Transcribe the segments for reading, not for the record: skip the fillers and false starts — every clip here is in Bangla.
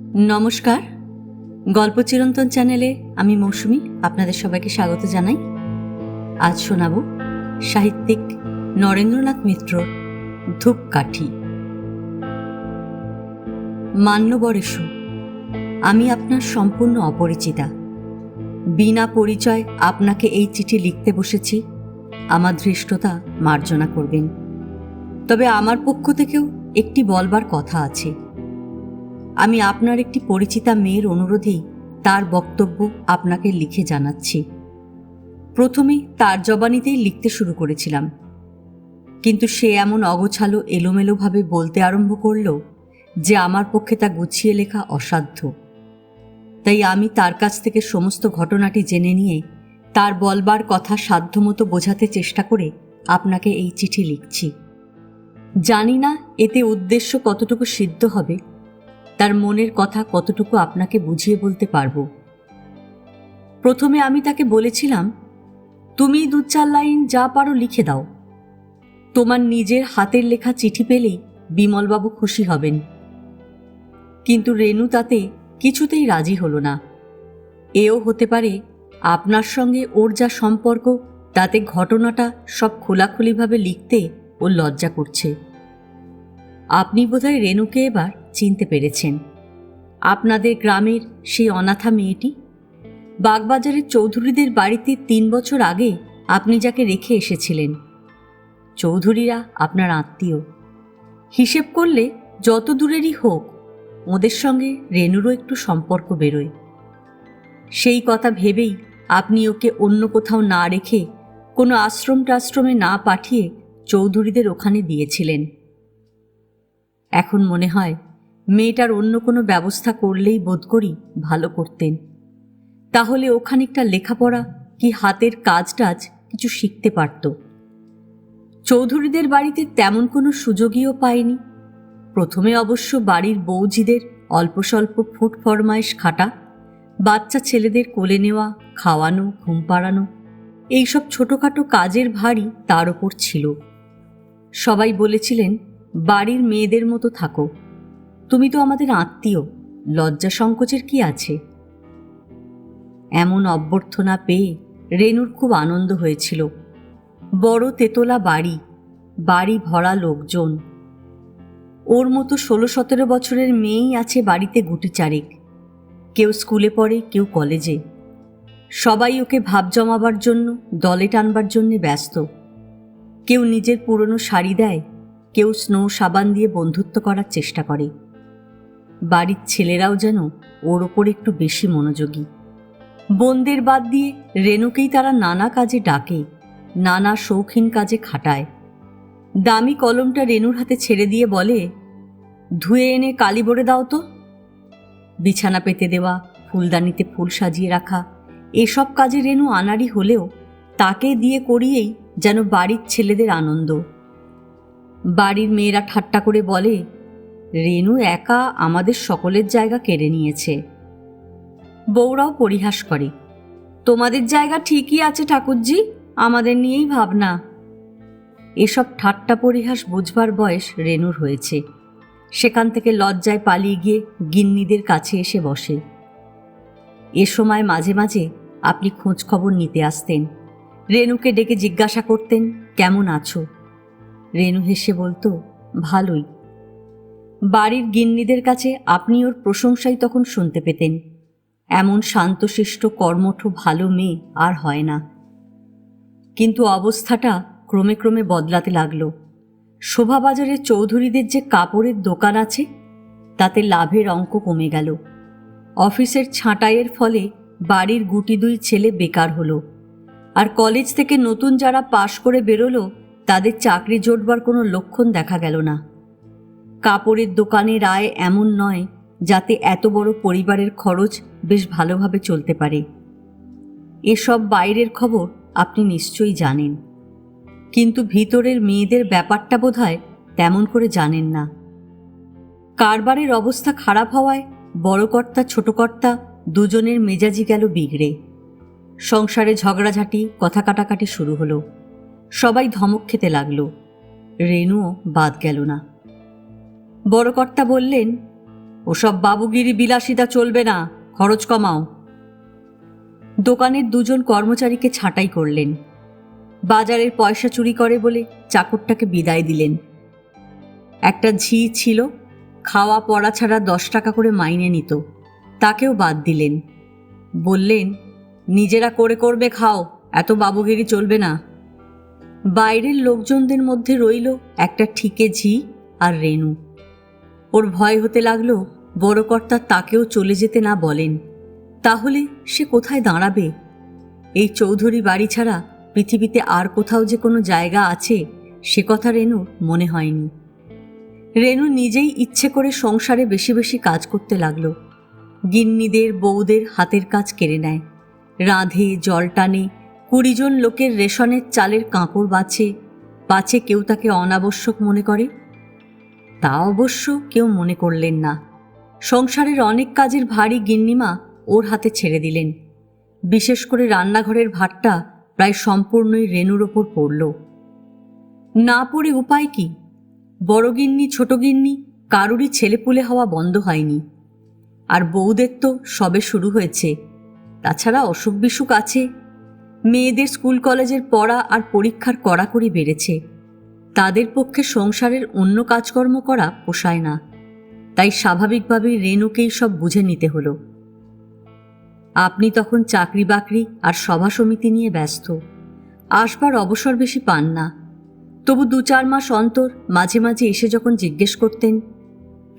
নমস্কার, গল্প চিরন্তন চ্যানেলে আমি মৌসুমী আপনাদের সবাইকে স্বাগত জানাই। আজ শোনাব সাহিত্যিক নরেন্দ্রনাথ মিত্রর ধূপকাঠি। মান্যবরেষু, আমি আপনার সম্পূর্ণ অপরিচিতা। বিনা পরিচয় আপনাকে এই চিঠি লিখতে বসেছি। আমার ধৃষ্টতা মার্জনা করবেন। তবে আমার পক্ষ থেকেও একটি বলবার কথা আছে। আমি আপনার একটি পরিচিতা মেয়ের অনুরোধেই তার বক্তব্য আপনাকে লিখে জানাচ্ছি। প্রথমে তার জবানিতেই লিখতে শুরু করেছিলাম, কিন্তু সে এমন অগোছালো এলোমেলোভাবে বলতে আরম্ভ করল যে আমার পক্ষে তা গুছিয়ে লেখা অসাধ্য। তাই আমি তার কাছ থেকে সমস্ত ঘটনাটি জেনে নিয়ে তার বলবার কথা সাধ্যমতো বোঝাতে চেষ্টা করে আপনাকে এই চিঠি লিখছি। জানি না এতে উদ্দেশ্য কতটুকু সিদ্ধ হবে, তার মনের কথা কতটুকু আপনাকে বুঝিয়ে বলতে পারবো। প্রথমে আমি তাকে বলেছিলাম, তুমি 2-4 লাইন যা পারো লিখে দাও। তোমার নিজের হাতের লেখা চিঠি পেলেই বিমলবাবু খুশি হবেন। কিন্তু রেনু তাতে কিছুতেই রাজি হলো না। এও হতে পারে আপনার সঙ্গে ওর যা সম্পর্ক তাতে ঘটনাটা সব খোলাখুলিভাবে লিখতে ও লজ্জা করছে। আপনি বোধহয় রেনুকে এবার চিনতে পেরেছেন। আপনাদের গ্রামের সেই অনাথা মেয়েটি, বাগবাজারের চৌধুরীদের বাড়িতে 3 বছর আগে আপনি যাকে রেখে এসেছিলেন। চৌধুরীরা আপনার আত্মীয়। হিসেব করলে যত দূরেরই হোক, ওদের সঙ্গে রেনুরও একটু সম্পর্ক বেরোয়। সেই কথা ভেবেই আপনি ওকে অন্য কোথাও না রেখে কোনো আশ্রমে না পাঠিয়ে চৌধুরীদের ওখানে দিয়েছিলেন। এখন মনে হয় মেয়েটার অন্য কোনো ব্যবস্থা করলেই বোধ করি ভালো করতেন। তাহলে ও খানিকটা লেখাপড়া কি হাতের কাজ টাজ কিছু শিখতে পারত। চৌধুরীদের বাড়িতে তেমন কোনো সুযোগীও পায়নি। প্রথমে অবশ্য বাড়ির বৌঝিদের অল্প স্বল্প ফুট ফরমাইশ খাটা, বাচ্চা ছেলেদের কোলে নেওয়া, খাওয়ানো, ঘুম পাড়ানো, এইসব ছোটোখাটো কাজের ভারই তার ওপর ছিল। সবাই বলেছিলেন, বাড়ির মেয়েদের মতো থাকো, তুমি তো আমাদের আত্মীয়, লজ্জা সংকোচের কি আছে। এমন অভ্যর্থনা পেয়ে রেনুর খুব আনন্দ হয়েছিল। বড় তেতলা বাড়ি, বাড়ি ভরা লোকজন। ওর মতো 16-17 বছরের মেয়েই আছে বাড়িতে গুটি চারেক। কেউ স্কুলে পড়ে, কেউ কলেজে। সবাই ওকে ভাব জমাবার জন্য, দলে টানবার জন্যে ব্যস্ত। কেউ নিজের পুরনো শাড়ি দেয়, কেউ স্নো সাবান দিয়ে বন্ধুত্ব করার চেষ্টা করে। বাড়ির ছেলেরাও যেন ওর ওপর একটু বেশি মনোযোগী। বোনদের বাদ দিয়ে রেনুকেই তারা নানা কাজে ডাকে, নানা শৌখিন কাজে খাটায়। দামি কলমটা রেনুর হাতে ছেড়ে দিয়ে বলে, ধুয়ে এনে কালি বড়ে দাও তো। বিছানা পেতে দেওয়া, ফুলদানিতে ফুল সাজিয়ে রাখা, এসব কাজে রেনু আনাড়ি হলেও তাকে দিয়ে করিয়েই যেন বাড়ির ছেলেদের আনন্দ। বাড়ির মেয়েরা ঠাট্টা করে বলে, রেনু একা আমাদের সকলের জায়গা কেড়ে নিয়েছে। বউরাও পরিহাস করে, তোমাদের জায়গা ঠিকই আছে ঠাকুরজি, আমাদের নিয়েই ভাবনা। এসব ঠাট্টা পরিহাস বুঝবার বয়স রেনুর হয়েছে। সেখান থেকে লজ্জায় পালিয়ে গিয়ে গিন্নিদের কাছে এসে বসে। এ সময় মাঝে মাঝে আপনি খোঁজ খবর নিতে আসতেন। রেনুকে ডেকে জিজ্ঞাসা করতেন, কেমন আছো? রেনু হেসে বলতো, ভালোই। বাড়ির গিন্নিদের কাছে আপনি ওর প্রশংসাই তখন শুনতে পেতেন। এমন শান্তশিষ্ট কর্মঠ ভালো মেয়ে আর হয় না। কিন্তু অবস্থাটা ক্রমে ক্রমে বদলাতে লাগলো। শোভাবাজারে চৌধুরীদের যে কাপড়ের দোকান আছে, তাতে লাভের অঙ্ক কমে গেল। অফিসের ছাঁটাইয়ের ফলে বাড়ির গুটি 2 ছেলে বেকার হলো। আর কলেজ থেকে নতুন যারা পাশ করে বেরোলো, তাদের চাকরি জোটবার কোনো লক্ষণ দেখা গেল না। কাপড়ের দোকানের আয় এমন নয় যাতে এত বড় পরিবারের খরচ বেশ ভালোভাবে চলতে পারে। এসব বাইরের খবর আপনি নিশ্চয়ই জানেন, কিন্তু ভিতরের মেয়েদের ব্যাপারটা বোধহয় তেমন করে জানেন না। কারবারের অবস্থা খারাপ হওয়ায় বড় কর্তা ছোট কর্তা দুজনের মেজাজি গেল বিগড়ে। সংসারে ঝগড়াঝাঁটি, কথা কাটাকাটি শুরু হলো। সবাই ধমক খেতে লাগলো। রেনুও বাদ গেল না। বড় কর্তা বললেন, ওসব বাবুগিরি বিলাসিতা চলবে না, খরচ কমাও। দোকানের দুজন কর্মচারীকে ছাঁটাই করলেন। বাজারের পয়সা চুরি করে বলে চাকরটাকে বিদায় দিলেন। একটা ঝি ছিল, খাওয়া পড়া ছাড়া 10 টাকা করে মাইনে নিত, তাকেও বাদ দিলেন। বললেন, নিজেরা করে করবে খাও, এত বাবুগিরি চলবে না। বাইরের লোকজনদের মধ্যে রইল একটা ঠিকে ঝি আর রেনু। ওর ভয় হতে লাগলো বড় কর্তা তাকেও চলে যেতে না বলেন, তাহলে সে কোথায় দাঁড়াবে? এই চৌধুরী বাড়ি ছাড়া পৃথিবীতে আর কোথাও যে কোনো জায়গা আছে সে কথা রেনুর মনে হয়নি। রেনু নিজেই ইচ্ছে করে সংসারে বেশি বেশি কাজ করতে লাগলো। গিন্নিদের বউদের হাতের কাজ কেড়ে নেয়, রাঁধে, জল টানে, 20 জন লোকের রেশনের চালের কাঁকড় বাছে, পাছে কেউ তাকে অনাবশ্যক মনে করে। তা অবশ্য কেউ মনে করলেন না। সংসারের অনেক কাজের ভারী গিন্নিমা ওর হাতে ছেড়ে দিলেন। বিশেষ করে রান্নাঘরের ভারটা প্রায় সম্পূর্ণই রেনুর ওপর পড়ল। না পড়ে উপায় কি? বড় গিন্নি ছোট গিন্নি কারুরই ছেলেপুলে হওয়া বন্ধ হয়নি, আর বউদের তো সবে শুরু হয়েছে। তাছাড়া অসুখ বিসুখ আছে। মেয়েদের স্কুল কলেজের পড়া আর পরীক্ষার কড়াকড়ি বেড়েছে, তাদের পক্ষে সংসারের অন্য কাজকর্ম করা পোষায় না। তাই স্বাভাবিকভাবেই রেনুকেই সব বুঝে নিতে হলো। আপনি তখন চাকরি বাকরি আর সভা সমিতি নিয়ে ব্যস্ত, আসবার অবসর বেশি পান না। তবু 2-4 মাস অন্তর মাঝে মাঝে এসে যখন জিজ্ঞেস করতেন,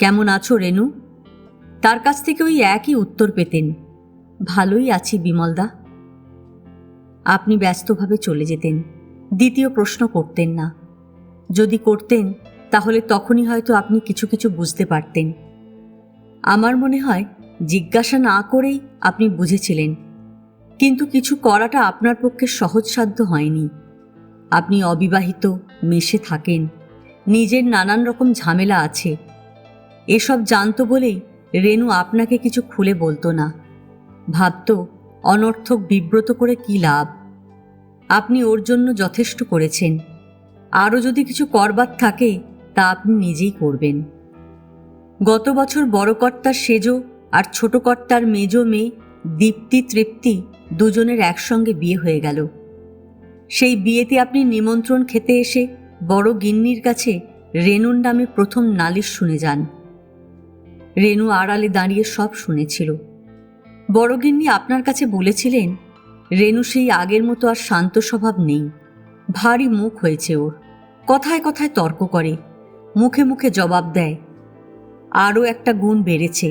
কেমন আছো রেনু, তার কাছ থেকে ওই একই উত্তর পেতেন, ভালোই আছি বিমলদা। আপনি ব্যস্তভাবে চলে যেতেন, দ্বিতীয় প্রশ্ন করতেন না। যদি করতেন তাহলে তখনই হয়তো আপনি কিছু কিছু বুঝতে পারতেন। আমার মনে হয় জিজ্ঞাসা না করেই আপনি বুঝেছিলেন, কিন্তু কিছু করাটা আপনার পক্ষে সহজসাধ্য হয়নি। আপনি অবিবাহিত, মেশে থাকেন, নিজের নানান রকম ঝামেলা আছে। এসব জানতো বলেই রেনু আপনাকে কিছু খুলে বলতো না। ভাবত অনর্থক বিব্রত করে কি লাভ। আপনি ওর জন্য যথেষ্ট করেছেন, আরও যদি কিছু করবার থাকে তা আপনি নিজেই করবেন। গত বছর বড় কর্তার সেজো আর ছোট কর্তার মেজো মেয়ে দীপ্তি তৃপ্তি দুজনের একসঙ্গে বিয়ে হয়ে গেল। সেই বিয়েতে আপনি নিমন্ত্রণ খেতে এসে বড় গিন্নির কাছে রেনুর নামে প্রথম নালিশ শুনে যান। রেনু আড়ালে দাঁড়িয়ে সব শুনেছিল। বড় গিন্নি আপনার কাছে বলেছিলেন, রেনু সেই আগের মতো আর শান্ত স্বভাব নেই, ভারী মুখ হয়েছে ওর, কথায় কথায় তর্ক করে, মুখে মুখে জবাব দেয়। আরও একটা গুণ বেড়েছে,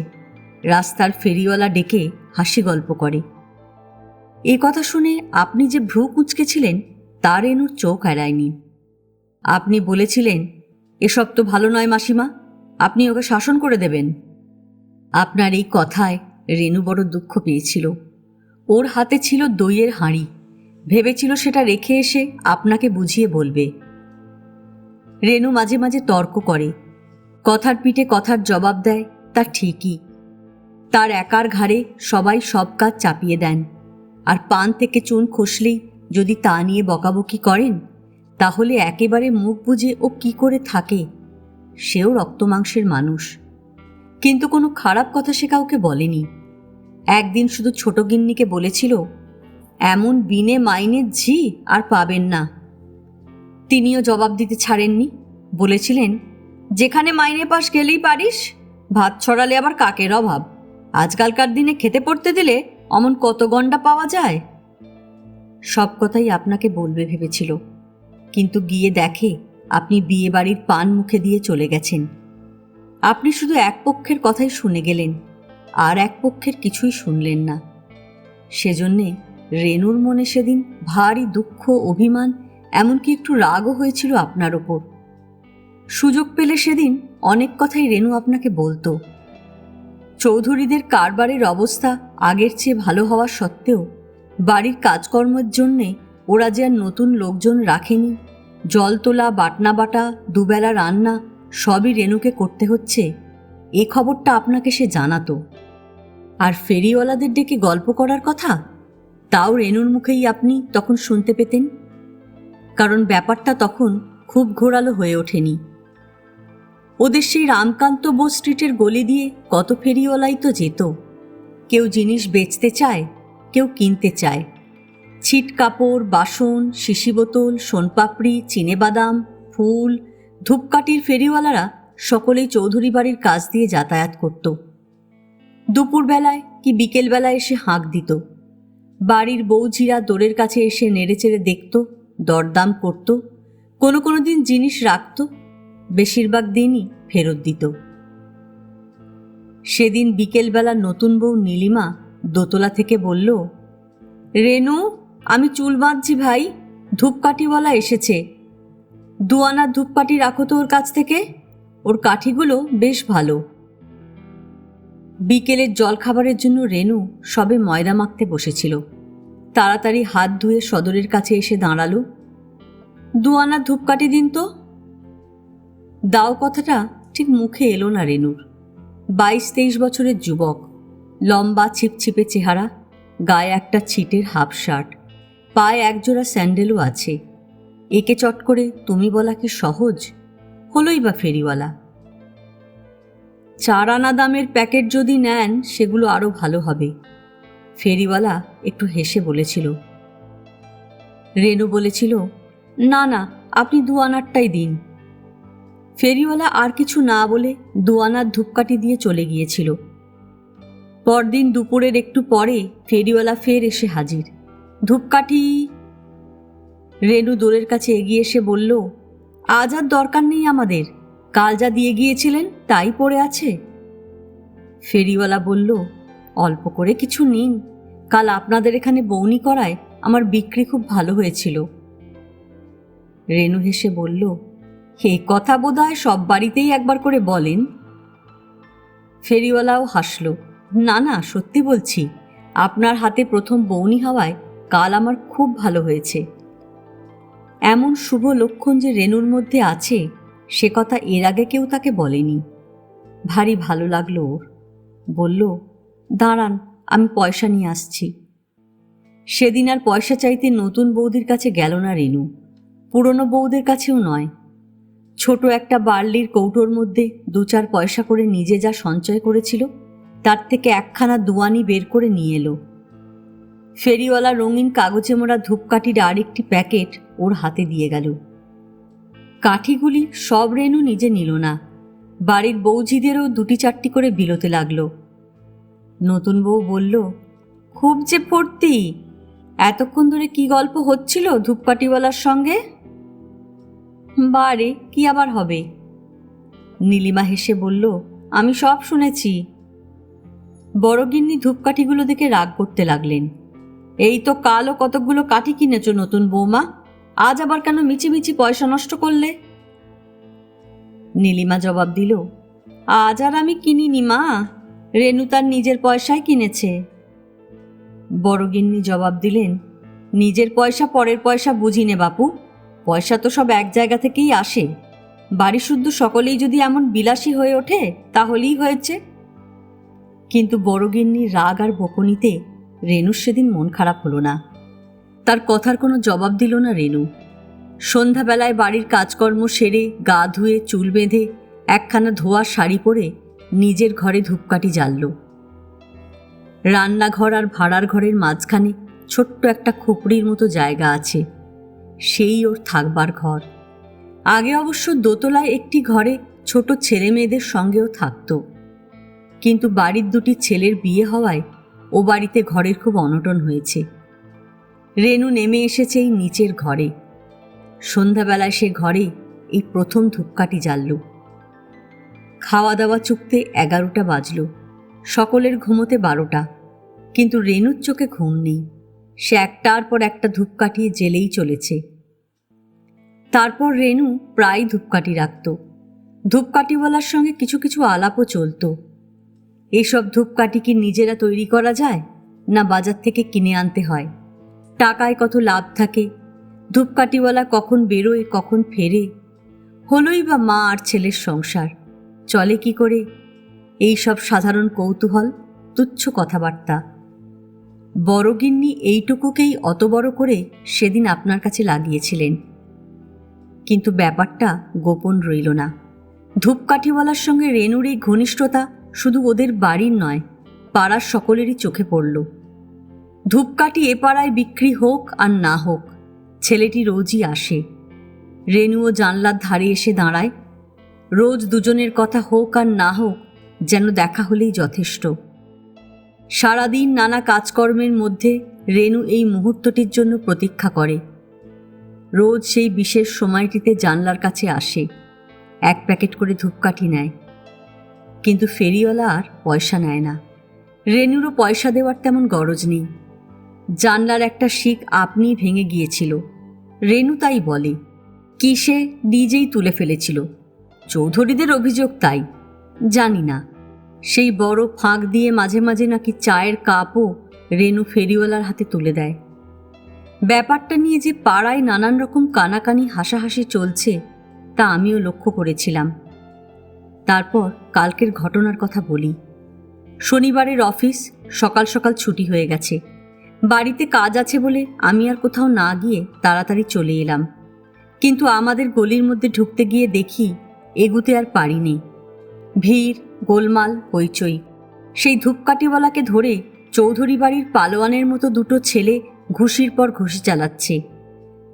রাস্তার ফেরিওয়ালা ডেকে হাসি গল্প করে। এ কথা শুনে আপনি যে ভ্রু কুঁচকেছিলেন তা রেনুর চোখ এড়ায়নি। আপনি বলেছিলেন, এসব তো ভালো নয় মাসিমা, আপনি ওকে শাসন করে দেবেন। আপনার এই কথায় রেনু বড় দুঃখ পেয়েছিল। ওর হাতে ছিল দইয়ের হাঁড়ি, ভেবেছিল সেটা রেখে এসে আপনাকে বুঝিয়ে বলবে। রেনু মাঝে মাঝে তর্ক করে, কথার পিঠে কথার জবাব দেয়, তা ঠিকই। তার একার ঘাড়ে সবাই সব কাজ চাপিয়ে দেন, আর পান থেকে চুন খসলেই যদি তা নিয়ে বকাবকি করেন, তাহলে একেবারে মুখ বুজে ও কি করে থাকে। সেও রক্তমাংসের মানুষ, কিন্তু কোনো খারাপ কথা সে কাউকে বলেনি। একদিন শুধু ছোট গিন্নিকে বলেছিল, এমন বিনে মাইনের ঝি আর পাবেন না। তিনিও জবাব দিতে ছাড়েননি, বলেছিলেন, যেখানে মাইনে পাস গেলেই পারিস, ভাত ছড়ালে আবার কাকের অভাব, আজকালকার দিনে খেতে পড়তে দিলে অমন কত গন্ডা পাওয়া যায়। সব কথাই আপনাকে বলবে ভেবেছিল, কিন্তু গিয়ে দেখে আপনি বিয়ে বাড়ির পান মুখে দিয়ে চলে গেছেন। আপনি শুধু এক পক্ষের কথাই শুনে গেলেন, আর এক পক্ষের কিছুই শুনলেন না। সেজন্যে রেনুর মনে সেদিন ভারী দুঃখ, অভিমান, এমনকি একটু রাগও হয়েছিল আপনার ওপর। সুযোগ পেলে সেদিন অনেক কথাই রেনু আপনাকে বলতো। চৌধুরীদের কারবারের অবস্থা আগের চেয়ে ভালো হওয়া সত্ত্বেও বাড়ির কাজকর্মের জন্যে ওরা যে আর নতুন লোকজন রাখেনি, জল তোলা, বাটনা বাটা, দুবেলা রান্না সবই রেনুকে করতে হচ্ছে, এ খবরটা আপনাকে সে জানাতো। আর ফেরিওয়ালাদের ডেকে গল্প করার কথা, তাও রেনুর মুখেই আপনি তখন শুনতে পেতেন, কারণ ব্যাপারটা তখন খুব ঘোরালো হয়ে ওঠেনি। ওদের সেই রামকান্ত বোস স্ট্রিটের গলি দিয়ে কত ফেরিওয়ালাই তো যেত। কেউ জিনিস বেচতে চায়, কেউ কিনতে চায়। ছিট কাপড়, বাসন, শিশি বোতল, সোনপাপড়ি, চিনেবাদাম, ফুল, ধূপকাঠির ফেরিওয়ালারা সকলেই চৌধুরী বাড়ির কাছ দিয়ে যাতায়াত করত। দুপুরবেলায় কি বিকেলবেলায় এসে হাঁক দিত। বাড়ির বৌঝিরা দোরের কাছে এসে নেড়েচেড়ে দেখত, দরদাম করত, কোনো দিন জিনিস রাখত, বেশিরভাগ দিনই ফেরত দিত। সেদিন বিকেলবেলা নতুন বউ নীলিমা দোতলা থেকে বলল, রেনু, আমি চুল বাঁধছি ভাই, ধূপকাঠিওয়ালা এসেছে। 2 আনার ধূপকাঠি রাখো তো ওর কাছ থেকে, ওর কাঠিগুলো বেশ ভালো। বিকেলের জলখাবারের জন্য রেনু সবে ময়দা মাখতে বসেছিল। তাড়াতাড়ি হাত ধুয়ে সদরের কাছে এসে দাঁড়ালো। 2 আনার ধূপকাঠি দিন তো। দাও কথাটা ঠিক মুখে এলো না রেনুর। 22-23 বছরের যুবক, লম্বা ছিপছিপে চেহারা, গায়ে একটা ছিটের হাফ শার্ট, পায়ে একজোড়া স্যান্ডেলও আছে। একে চট করে তুমি বলা কি সহজ? হলোই বা ফেরিওয়ালা। 4 আনা দামের প্যাকেট যদি নেন সেগুলো আরও ভালো হবে, ফেরিওয়ালা একটু হেসে বলেছিল। রেনু বলেছিল, না না, আপনি 2 আনারটাই দিন। ফেরিওয়ালা আর কিছু না বলে 2 আনার ধূপকাঠি দিয়ে চলে গিয়েছিল। পরদিন দুপুরের একটু পরে ফেরিওয়ালা ফের এসে হাজির। ধূপকাঠি। রেনু দোরের কাছে এগিয়ে এসে বলল, আজ আর দরকার নেই আমাদের, কাল যা দিয়ে গিয়েছিলেন তাই পড়ে আছে। ফেরিওয়ালা বলল, অল্প করে কিছু নিন, কাল আপনাদের এখানে বউনি করায় আমার বিক্রি খুব ভালো হয়েছিল। রেনু হেসে বলল, এ কথা বোধহয় সব বাড়িতেই একবার করে বলেন। ফেরিওয়ালাও হাসল, না না, সত্যি বলছি, আপনার হাতে প্রথম বউনি হওয়ায় কাল আমার খুব ভালো হয়েছে। এমন শুভ লক্ষণ যে রেনুর মধ্যে আছে সে কথা এর আগে কেউ তাকে বলেনি। ভারী ভালো লাগলো ওর। বলল, দাঁড়ান, আমি পয়সা নিয়ে আসছি। সেদিন আর পয়সা চাইতে নতুন বৌদির কাছে গেল না রেনু, পুরনো বৌদের কাছেও নয়। ছোট একটা বার্লির কৌটোর মধ্যে 2-4 পয়সা করে নিজে যা সঞ্চয় করেছিল তার থেকে 1খানা দুয়ানি বের করে নিয়ে এলো। ফেরিওয়ালা রঙিন কাগজে মোড়া ধূপকাঠির আরেকটি প্যাকেট ওর হাতে দিয়ে গেল। কাঠিগুলি সব রেনু নিজে নিল না, বাড়ির বৌঝিদেরও 2-4টি করে বিলোতে লাগলো। নতুন বউ বলল, খুব যে ফুর্তি, এতক্ষণ ধরে কি গল্প হচ্ছিল ধূপকাঠিওয়ালার সঙ্গে? বারে, কি আবার হবে? নীলিমা হেসে বলল, আমি সব শুনেছি। বড়গিন্নি ধূপকাঠিগুলো দেখে রাগ করতে লাগলেন। এই তো কালও কতকগুলো কাঠি কিনেছ নতুন বৌমা, আজ আবার কেন মিছিমিছি পয়সা নষ্ট করলে? নীলিমা জবাব দিল, আজ আর আমি কিনিনি মা, রেনু তার নিজের পয়সায় কিনেছে। বড়গিন্নি জবাব দিলেন, নিজের পয়সা পরের পয়সা বুঝি নে বাপু, পয়সা তো সব এক জায়গা থেকেই আসে। বাড়ি শুদ্ধ সকলেই যদি এমন বিলাসী হয়ে ওঠে তাহলেই হয়েছে। কিন্তু বড়গিন্নির রাগ আর বকুনিতে রেনুর সেদিন মন খারাপ হলো না। তার কথার কোনো জবাব দিল না রেনু। সন্ধ্যাবেলায় বাড়ির কাজকর্ম সেরে গা ধুয়ে চুল বেঁধে 1খানা ধোয়া শাড়ি পরে নিজের ঘরে ধূপকাঠি জ্বালল। রান্নাঘর আর ভাড়ার ঘরের মাঝখানে ছোট্ট একটা খুপড়ির মতো জায়গা আছে, সেই ওর থাকবার ঘর। আগে অবশ্য দোতলায় একটি ঘরে ছোট ছেলে মেয়েদের সঙ্গেও থাকত, কিন্তু বাড়ির 2টি ছেলের বিয়ে হওয়ায় ও বাড়িতে ঘরের খুব অনটন হয়েছে। রেনু নেমে এসেছে এই নিচের ঘরে। সন্ধ্যাবেলায় সে ঘরে এই প্রথম ধূপকাঠি জ্বালল। খাওয়া দাওয়া চুকতে 11টা বাজল, সকলের ঘুমোতে 12টা, কিন্তু রেনুর চোখে ঘুম নেই। সে একটার পর একটা ধূপকাঠি জ্বেলেই চলেছে। তারপর রেনু প্রায় ধূপকাঠি রাখত। ধূপকাঠিওয়ালার সঙ্গে কিছু কিছু আলাপও চলত। এসব ধূপকাঠি কি নিজেরা তৈরি করা যায়, না বাজার থেকে কিনে আনতে হয়? টাকায় কত লাভ থাকে, ধূপকাঠিওয়ালা কখন বেরোয় কখন ফেরে, হলোই বা মা আর ছেলের সংসার, চলে কি করে, এই সব সাধারণ কৌতূহল, তুচ্ছ কথাবার্তা। বড়গিন্নি এইটুকুকেই অত বড় করে সেদিন আপনার কাছে লাগিয়েছিলেন, কিন্তু ব্যাপারটা গোপন রইল না। ধূপকাঠিওয়ালার সঙ্গে রেনুর এই ঘনিষ্ঠতা শুধু ওদের বাড়ির নয়, পাড়ার সকলেরই চোখে পড়ল। ধূপকাঠি এ পাড়ায় বিক্রি হোক আর না হোক, ছেলেটি রোজই আসে। রেনুও জানলার ধারে এসে দাঁড়ায়। রোজ দুজনের কথা হোক আর না হোক, যেন দেখা হলেই যথেষ্ট। সারাদিন নানা কাজকর্মের মধ্যে রেনু এই মুহূর্তটির জন্য প্রতীক্ষা করে। রোজ সেই বিশেষ সময়টিতে জানলার কাছে আসে, 1 প্যাকেট করে ধূপকাঠি নেয়। কিন্তু ফেরিওয়ালা আর পয়সা নেয় না। রেনুরও পয়সা দেওয়ার তেমন গরজ নেই। জানলার একটা শিক আপনিই ভেঙে গিয়েছিল। রেনু তাই বলে, কি সে নিজেই তুলে ফেলেছিল। চৌধুরীদের অভিযোগ তাই, জানি না। সেই বড় ফাঁক দিয়ে মাঝে মাঝে নাকি চায়ের কাপও রেনু ফেরিওয়ালার হাতে তুলে দেয়। ব্যাপারটা নিয়ে যে পাড়ায় নানান রকম কানাকানি হাসাহাসি চলছে, তা আমিও লক্ষ্য করেছিলাম। তারপর কালকের ঘটনার কথা বলি। শনিবারের অফিস সকাল সকাল ছুটি হয়ে গেছে। বাড়িতে কাজ আছে বলে আমি আর কোথাও না গিয়ে তাড়াতাড়ি চলে এলাম। কিন্তু আমাদের গলির মধ্যে ঢুকতে গিয়ে দেখি এগুতে আর পারিনি। ভিড়, গোলমাল, হইচই। সেই ধূপকাঠিওয়ালাকে ধরে চৌধুরী বাড়ির পালোয়ানের মতো দুটো ছেলে ঘুষির পর ঘুষি চালাচ্ছে।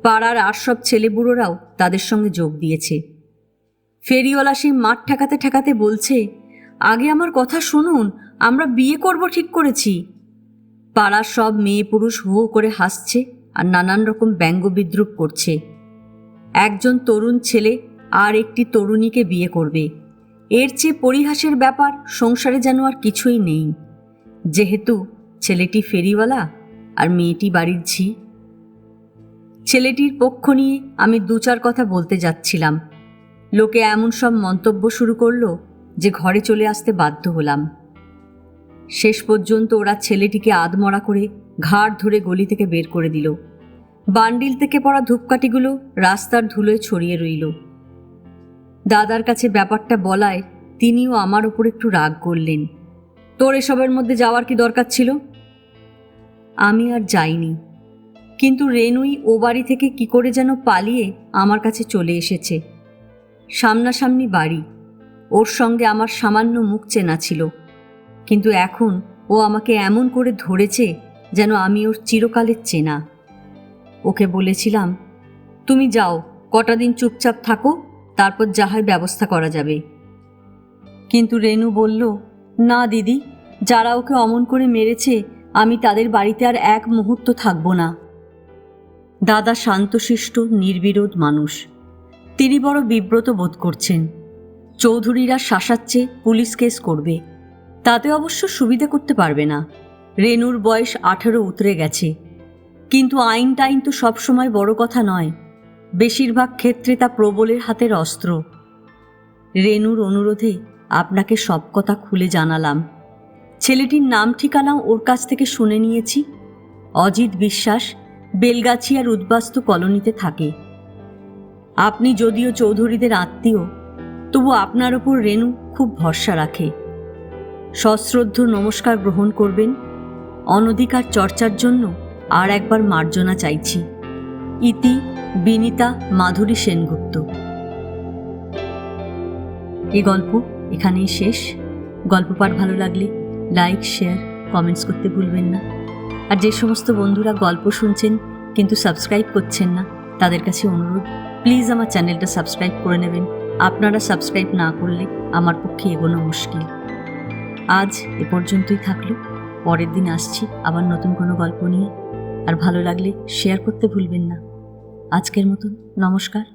পাড়ার আর সব ছেলেবুড়োরাও তাদের সঙ্গে যোগ দিয়েছে। ফেরিওয়ালা সেই মাঠ ঠেকাতে ঠেকাতে বলছে, আগে আমার কথা শুনুন, আমরা বিয়ে করব ঠিক করেছি। পাড়ার সব মেয়ে পুরুষ হো করে হাসছে আর নানান রকম ব্যঙ্গ বিদ্রূপ করছে। একজন তরুণ ছেলে আর একটি তরুণীকে বিয়ে করবে, এর চেয়ে পরিহাসের ব্যাপার সংসারে যেন আর কিছুই নেই। যেহেতু ছেলেটি ফেরিওয়ালা আর মেয়েটি বাড়ির ঝি। ছেলেটির পক্ষ নিয়ে আমি 2-4 কথা বলতে যাচ্ছিলাম। লোকে এমন সব মন্তব্য শুরু করলো যে ঘরে চলে আসতে বাধ্য হলাম। শেষ পর্যন্ত ওরা ছেলেটিকে আধমরা করে ঘাড় ধরে গলি থেকে বের করে দিল। বান্ডিল থেকে পড়া ধূপকাঠিগুলো রাস্তার ধুলোয় ছড়িয়ে রইল। দাদার কাছে ব্যাপারটা বলায় তিনিও আমার ওপর একটু রাগ করলেন। তোর এসবের মধ্যে যাওয়ার কি দরকার ছিল? আমি আর যাইনি। কিন্তু রেনুই ও বাড়ি থেকে কি করে যেন পালিয়ে আমার কাছে চলে এসেছে। সামনাসামনি বাড়ি, ওর সঙ্গে আমার সামান্য মুখ চেনা ছিল। কিন্তু এখন ও আমাকে এমন করে ধরেছে যেন আমি ওর চিরকালের চেনা। ওকে বলেছিলাম, তুমি যাও, কটা দিন চুপচাপ থাকো, তারপর যা হয় ব্যবস্থা করা যাবে। কিন্তু রেনু বলল, না দিদি, যারা ওকে অমন করে মেরেছে আমি তাদের বাড়িতে আর 1 মুহূর্ত থাকবো না। দাদা শান্তশিষ্ট নির্বিরোধ মানুষ। তিনি বড় বিব্রত বোধ করছেন। চৌধুরীরা শাসাচ্ছে পুলিশ কেস করবে, তাতে অবশ্য সুবিধা করতে পারবে না। রেনুর বয়স 18 উতরে গেছে। কিন্তু আইন টাইন তো সবসময় বড় কথা নয়, বেশিরভাগ ক্ষেত্রে তা প্রবলের হাতের অস্ত্র। রেনুর অনুরোধে আপনাকে সব কথা খুলে জানালাম। ছেলেটির নাম ঠিকানাও ওর কাছ থেকে শুনে নিয়েছি। অজিত বিশ্বাস, বেলগাছিয়ার উদ্বাস্তু কলোনিতে থাকে। আপনি যদিও চৌধুরীদের আত্মীয়, তবু আপনার ওপর রেনু খুব ভরসা রাখে। সশ্রদ্ধ নমস্কার গ্রহণ করবেন। অনধিকার চর্চার জন্য আর একবার মার্জনা চাইছি। ইতি বিনীতা মাধুরী সেনগুপ্ত। এই গল্প এখানেই শেষ। গল্প পাঠ ভালো লাগলে লাইক, শেয়ার, কমেন্টস করতে ভুলবেন না। আর যে সমস্ত বন্ধুরা গল্প শুনছেন কিন্তু সাবস্ক্রাইব করছেন না, তাদের কাছে অনুরোধ, প্লিজ আমার চ্যানেলটা সাবস্ক্রাইব করে নেবেন। আপনারা সাবস্ক্রাইব না করলে আমার পক্ষে এগোনো মুশকিল। আজ এ পর্যন্তই থাকলো। পরের দিন আসছি আবার নতুন কোনো গল্প নিয়ে। আর ভালো লাগলে শেয়ার করতে ভুলবেন না। আজকের মতন নমস্কার।